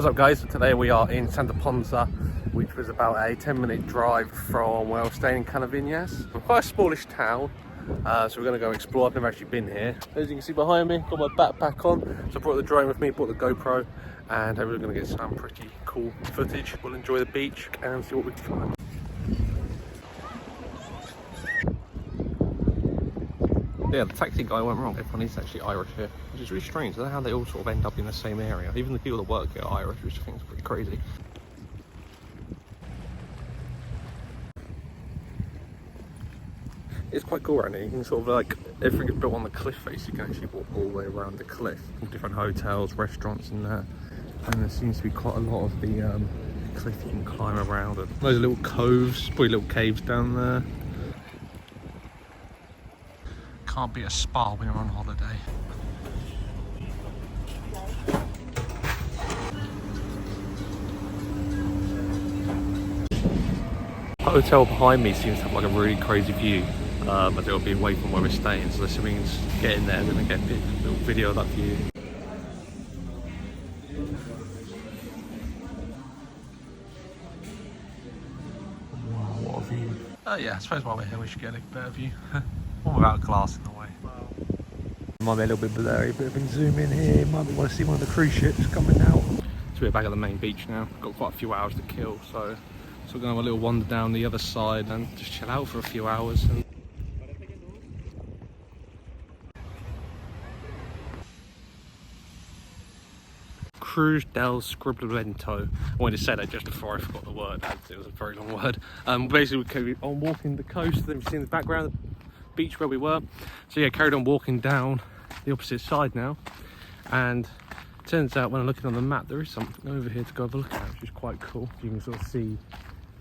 What's up guys, today we are in Santa Ponza, which was about a 10-minute drive from where I was staying in Canavinas. Quite a smallish town, so we're going to go explore. I've never actually been here. As you can see behind me, got my backpack on, so I brought the drone with me, brought the GoPro, and we're going to get some pretty cool footage. We'll enjoy the beach and see what we can find. Yeah, the taxi guy went wrong. Everyone is actually Irish here, which is really strange. I don't know how they all sort of end up in the same area. Even the people that work here are Irish, which I think is pretty crazy. It's quite cool around here. You can sort of like, everything's built on the cliff face. You can actually walk all the way around the cliff. Different hotels, restaurants and that. And there seems to be quite a lot of the cliff you can climb around. And those little coves, probably little caves down there. Can't be a spa when you're on holiday. The hotel behind me seems to have like a really crazy view, as it'll be away from where we're staying, so this means getting there, we're going to get a little video of that view. Wow, what a view. Yeah, I suppose while we're here we should get a better view. One without glass in the way. Might be a little bit blurry, but we can zoom in here. Might be want to see one of the cruise ships coming out. So we're back at the main beach now. Got quite a few hours to kill, so we're going to have a little wander down the other side and just chill out for a few hours. And Cruz del Scribblento. I wanted to say that just before I forgot the word. It was a very long word. Basically, we carried on walking the coast. Then you see in the background the beach where we were. So yeah, carried on walking down the opposite side now. And it turns out when I'm looking on the map, there is something over here to go have a look at, which is quite cool. You can sort of see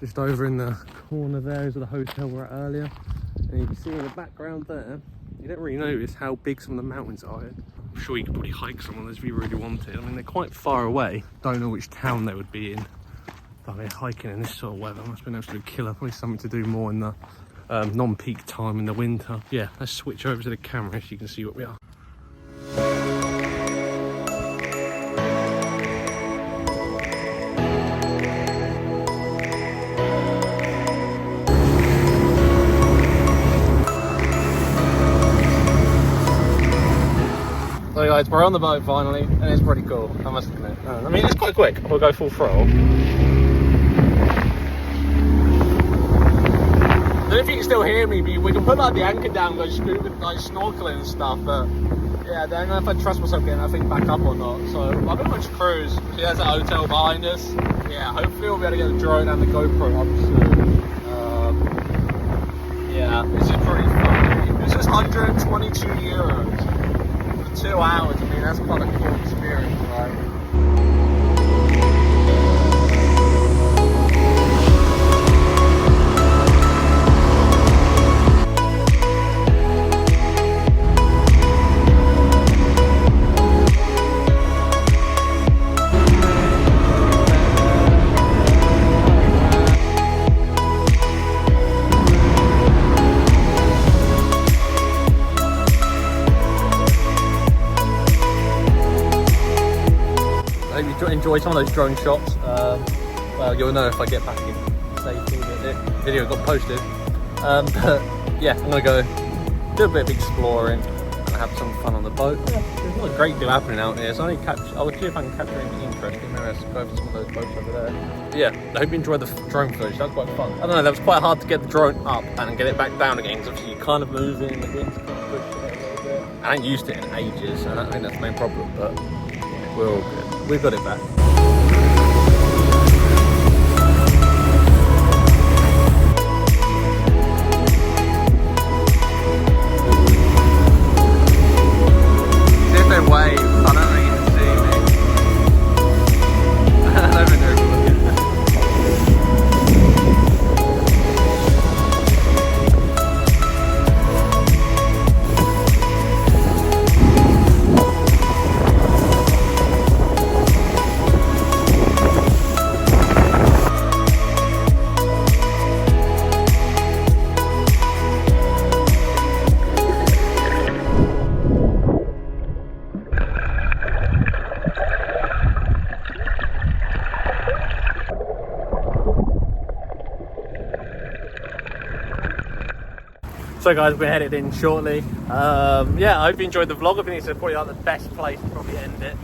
just over in the corner there is the hotel we were at earlier. And you can see in the background there, you don't really notice how big some of the mountains are here. I'm sure you could probably hike some of those if you really wanted. I mean, they're quite far away. Don't know which town they would be in. But I mean, hiking in this sort of weather must be an absolute killer. Probably something to do more in the non-peak time in the winter. Yeah, let's switch over to the camera so you can see what we are. So guys, we're on the boat finally, and it's pretty cool, I must admit. I mean, it's quite quick. We'll go full throttle. I don't know if you can still hear me, but we can put like the anchor down, go scuba, like snorkeling and stuff, but yeah, I don't know if I trust myself getting that thing back up or not. So I'll pretty much cruise. See, there's a hotel behind us. Yeah, hopefully we'll be able to get the drone and the GoPro up soon. Yeah, this is pretty fun. This is 122 euros for 2 hours. I mean, that's quite a cool experience, right? Enjoy some of those drone shots. Well, you'll know if I get back in safety that the video got posted. But yeah, I'm gonna go do a bit of exploring and have some fun on the boat. Yeah, there's not a great deal happening out here, so I will see if I can capture anything interesting. Maybe I'll go over some of those boats over there. But yeah, I hope you enjoyed the drone footage. That was quite fun. I don't know, that was quite hard to get the drone up and get it back down again, because obviously you're kind of moving, the wind's kind of pushing it a little bit. I ain't used to it in ages, and I think that's the main problem, but we're all good. We've got it back. See if they wave. I don't know if you can see me. I don't even know if you're looking. So guys, we're headed in shortly. Yeah, I hope you enjoyed the vlog. I think it's probably like the best place to probably end it.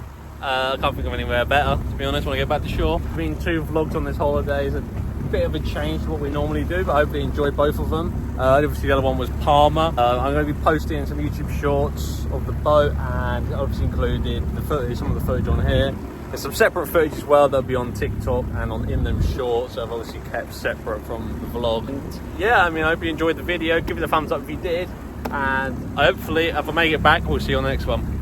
I can't think of anywhere better, to be honest, when I get back to shore. It's been 2 vlogs on this holiday. It's a bit of a change to what we normally do, but I hope you enjoyed both of them. Obviously the other one was Palma. I'm going to be posting some YouTube shorts of the boat, and obviously included the footage, some of the footage on here. There's some separate footage as well that'll be on TikTok and on in them shorts, so I've obviously kept separate from the vlog. And yeah, I mean, I hope you enjoyed the video. Give it a thumbs up if you did, and hopefully if I make it back, we'll see you on the next one.